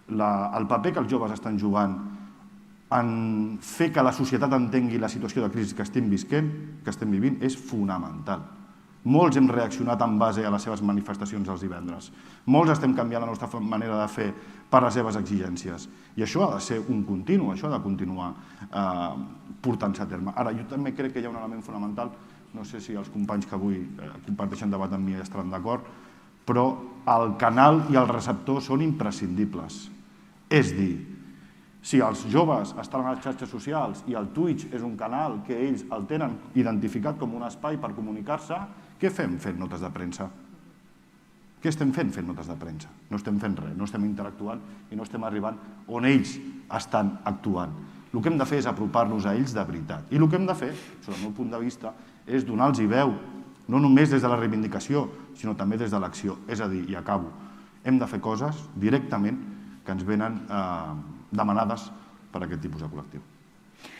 el paper que els joves estan jugant en fer que la societat entengui la situació de crisi que estem vivint, és fonamental. Molts hem reaccionat en base a les seves manifestacions els divendres. Molts estem canviant la nostra manera de fer per les seves exigències. I això ha de ser un continu, això ha de continuar portant-se a terme. Ara, jo també crec que hi ha un element fonamental, no sé si els companys que avui comparteixen debat amb mi estaran d'acord, però el canal i el receptor són imprescindibles. És dir, si els joves estan a les xarxes socials i el Twitch és un canal que ells el tenen identificat com un espai per comunicar-se, què fem fent notes de premsa? Què estem fent notes de premsa? No estem fent res, no estem interactuant i no estem arribant on ells estan actuant. El que hem de fer és apropar-nos a ells de veritat. I el que hem de fer, sota el meu punt de vista, és donar-los veu, no només des de la reivindicació, sinó també des de l'acció. És a dir, i acabo, hem de fer coses directament que ens venen demanades per aquest tipus de col·lectiu.